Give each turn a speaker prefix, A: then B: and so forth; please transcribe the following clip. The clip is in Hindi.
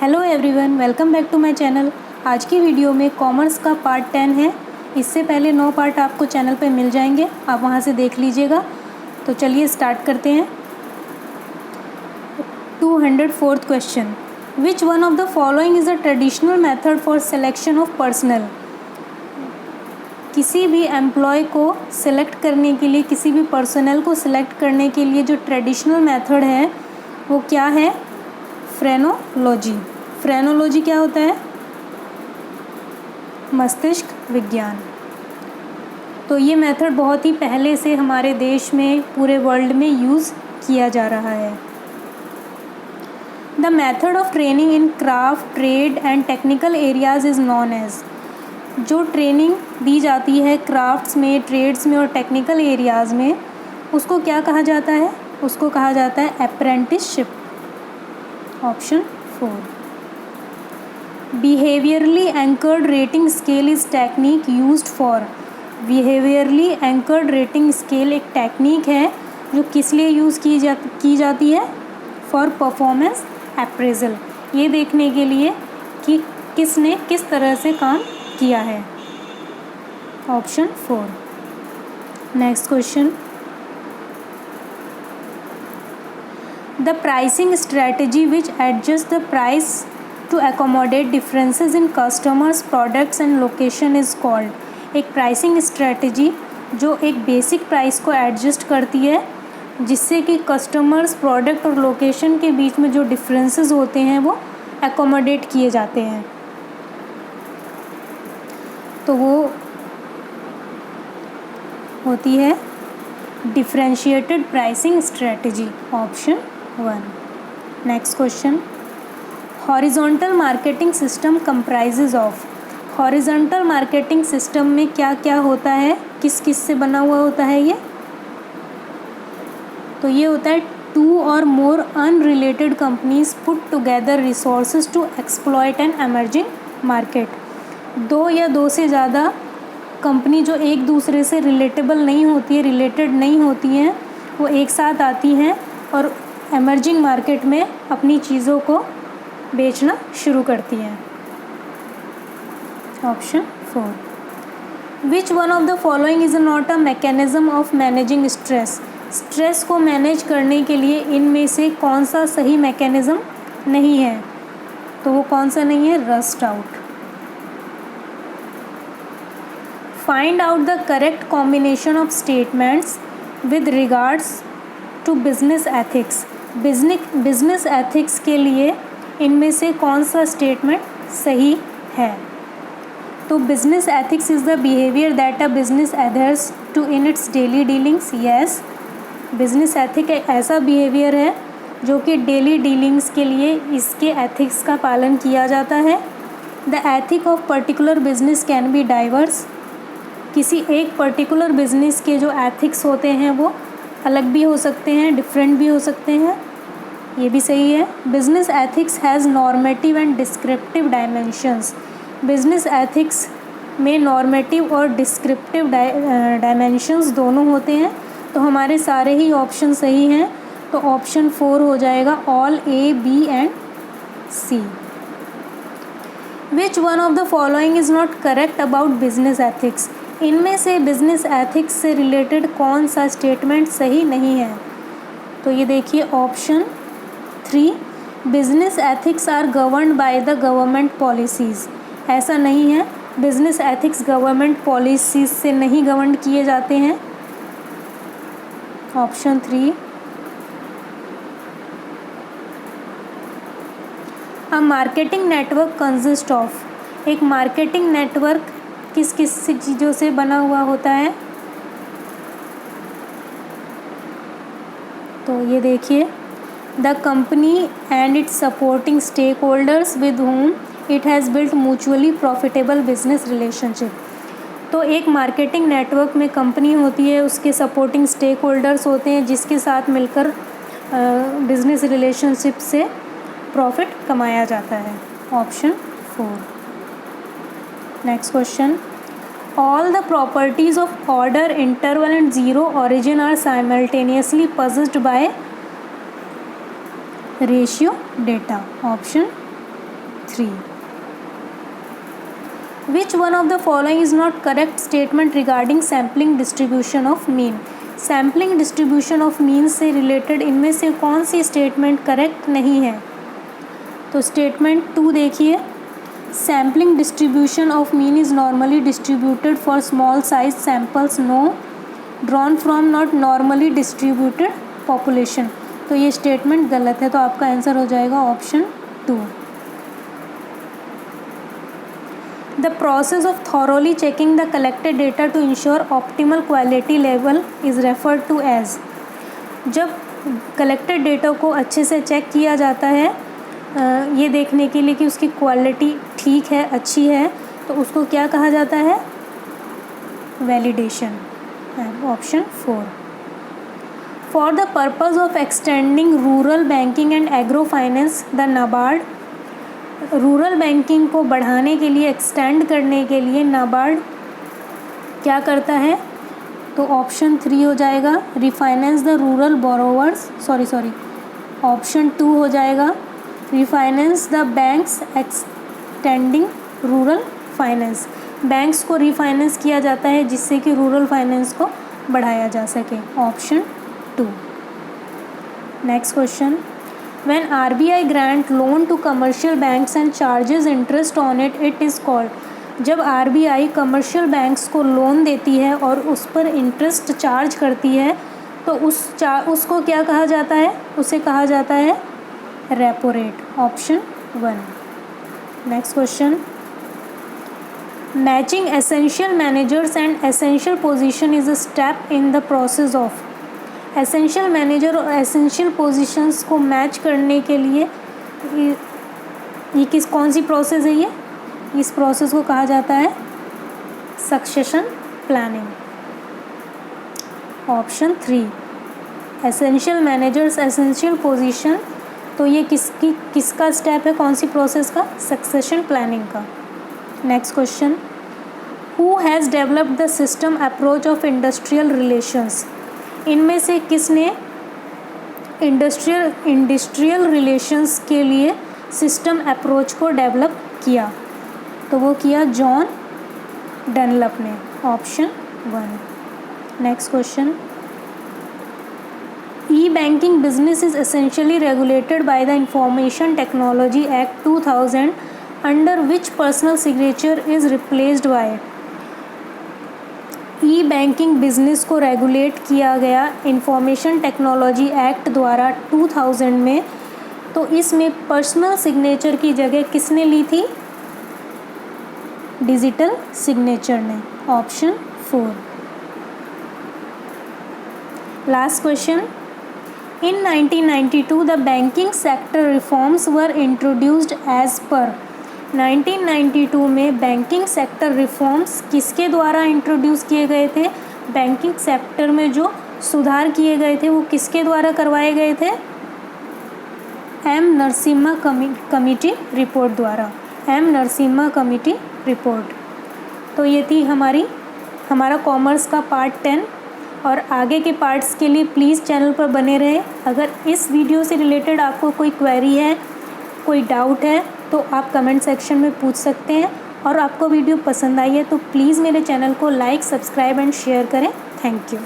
A: Hello everyone, welcome back to my channel. आज की वीडियो में कॉमर्स का पार्ट 10 है। इससे पहले 9 पार्ट आपको चैनल पे मिल जाएंगे, आप वहां से देख लीजिएगा। तो चलिए स्टार्ट करते हैं। 204th question, which one of the following is a traditional method for selection of personal. किसी भी एम्प्लॉय को सिलेक्ट करने के लिए, किसी भी पर्सनल को सिलेक्ट करने के लिए जो ट्रेडिशनल मेथड है वो क्या है? फ्रेनोलॉजी। फ्रेनोलॉजी क्या होता है? मस्तिष्क विज्ञान। तो ये मेथड बहुत ही पहले से हमारे देश में, पूरे वर्ल्ड में यूज़ किया जा रहा है। The method of training in craft, trade and technical areas is known as. जो ट्रेनिंग दी जाती है क्राफ्ट्स में, ट्रेड्स में और टेक्निकल एरियाज़ में, उसको क्या कहा जाता है? उसको कहा जाता है apprenticeship. Option 4। Behaviourally anchored rating scale is technique used for. Behaviourally anchored rating scale एक टेक्निक है जो किस लिए यूज़ की जाती है? For performance appraisal. ये देखने के लिए कि किसने किस तरह से काम किया है। Option 4। Next question, the pricing strategy which adjusts the price to accommodate differences in customers, products and location is called। एक प्राइसिंग स्ट्रैटेजी जो एक बेसिक प्राइस को एडजस्ट करती है जिससे कि कस्टमर्स, प्रोडक्ट और लोकेशन के बीच में जो डिफरेंसेस होते हैं वो एकोमोडेट किए जाते हैं, तो वो होती है differentiated pricing strategy. Option 1। Next question, horizontal marketing system comprises of. Horizontal marketing system में क्या क्या होता है, किस किस से बना हुआ होता है ये? तो ये होता है 2 और more unrelated companies put together resources to exploit an emerging market. 2 या 2 से ज़्यादा कंपनी जो एक दूसरे से रिलेटेड नहीं होती हैं, वो एक साथ आती हैं और एमर्जिंग मार्केट में अपनी चीज़ों को बेचना शुरू करती हैं। Option 4। Which one of the following is not a mechanism of managing stress. Stress को मैनेज करने के लिए इनमें से कौन सा सही मैकेनिज्म नहीं है? तो वो कौन सा नहीं है? Rust out. Find out the correct combination of statements with regards to business ethics. Business ethics के लिए इनमें से कौन सा स्टेटमेंट सही है? तो business ethics is the behaviour that a business adheres to in its daily dealings. Yes, business ethic एक ऐसा बिहेवियर है जो कि डेली डीलिंग्स के लिए इसके एथिक्स का पालन किया जाता है। The ethic of particular business can be diverse. किसी एक पर्टिकुलर बिजनेस के जो एथिक्स होते हैं वो अलग भी हो सकते हैं, डिफरेंट भी हो सकते हैं, ये भी सही है। Business ethics has normative and descriptive dimensions. Business ethics में नॉर्मेटिव और डिस्क्रिप्टिव डायमेंशंस दोनों होते हैं। तो हमारे सारे ही ऑप्शन सही हैं, तो ऑप्शन 4 हो जाएगा, all A, B and C। Which one of the following is not correct about business ethics. इनमें से बिजनेस एथिक्स से रिलेटेड कौन सा स्टेटमेंट सही नहीं है? तो ये देखिए option 3, business ethics are governed by the government policies. ऐसा नहीं है, बिजनेस एथिक्स गवर्नमेंट पॉलिसीज़ से नहीं गवर्न किए जाते हैं। Option 3। A marketing network consist of. एक मार्केटिंग नेटवर्क किस किस चीज़ों से बना हुआ होता है? तो ये देखिए, the company and its supporting stake holders with whom it has built mutually profitable business relationship. तो एक मार्केटिंग नेटवर्क में कंपनी होती है, उसके सपोर्टिंग स्टेक होल्डर्स होते हैं जिसके साथ मिलकर बिजनेस रिलेशनशिप से प्रॉफिट कमाया जाता है। Option 4। Next question, all the properties of order, interval and zero origin are simultaneously possessed by ratio data. Option 3. Which one of the following is not correct statement regarding sampling distribution of mean? Sampling distribution of mean से रिलेटेड इनमें से कौन सी स्टेटमेंट करेक्ट नहीं है? तो स्टेटमेंट 2 देखिए, sampling distribution of mean is normally distributed for small size samples no drawn from not normally distributed population. तो ये स्टेटमेंट गलत है, तो आपका आंसर हो जाएगा option 2. The process of thoroughly checking the collected data to ensure optimal quality level is referred to as. जब collected data को अच्छे से चेक किया जाता है ये देखने के लिए कि उसकी क्वालिटी ठीक है, अच्छी है, तो उसको क्या कहा जाता है? Validation. Option 4. For the purpose of extending rural banking and agro finance, the NABARD rural banking को बढ़ाने के लिए, एक्सटेंड करने के लिए नाबार्ड क्या करता है? तो ऑप्शन 3 हो जाएगा, refinance the rural borrowers, option 2 हो जाएगा, refinance the banks extending rural finance. Banks को रिफाइनेंस किया जाता है जिससे कि रूरल फाइनेंस को बढ़ाया जा सके. Option 2. Next question. When RBI grant loan to commercial banks and charges interest on it, it is called. जब RBI कमर्शियल बैंक्स को लोन देती है और उस पर इंटरेस्ट चार्ज करती है तो उसको क्या कहा जाता है? उसे कहा जाता है repo rate. Option 1. Next question. Matching essential managers and essential position is a step in the process of. Essential manager और एसेंशियल पोजीशंस को मैच करने के लिए ये कौन सी प्रोसेस है? ये इस प्रोसेस को कहा जाता है succession planning. Option 3. Essential managers essential position, तो ये किसका स्टेप है? कौन सी प्रोसेस का? सक्सेशन प्लानिंग का. Next question. Who has developed the system approach of industrial relations. इनमें से किसने इंडस्ट्रियल रिलेशंस के लिए सिस्टम अप्रोच को डेवलप किया? तो वो किया जॉन डनलप ने. Option 1. Next question. E banking business is essentially regulated by the information technology act 2000 under which personal signature is replaced by. E banking business को रेगुलेट किया गया इंफॉर्मेशन टेक्नोलॉजी एक्ट द्वारा 2000 में, तो इसमें पर्सनल सिग्नेचर की जगह किसने ली थी? डिजिटल सिग्नेचर ने. Option 4. Last question. In 1992 the banking sector reforms were introduced as per. 1992 में बैंकिंग सेक्टर रिफॉर्म्स किसके द्वारा इंट्रोड्यूस किए गए थे? बैंकिंग सेक्टर में जो सुधार किए गए थे वो किसके द्वारा करवाए गए थे? एम नरसिम्हा कमेटी रिपोर्ट द्वारा. M Narasimha committee report. तो ये थी हमारा कॉमर्स का पार्ट 10. और आगे के पार्ट्स के लिए प्लीज़ चैनल पर बने रहें. अगर इस वीडियो से रिलेटेड आपको कोई क्वेरी है, कोई डाउट है, तो आप कमेंट सेक्शन में पूछ सकते हैं. और आपको वीडियो पसंद आई है तो प्लीज़ मेरे चैनल को लाइक, सब्सक्राइब एंड शेयर करें. Thank you.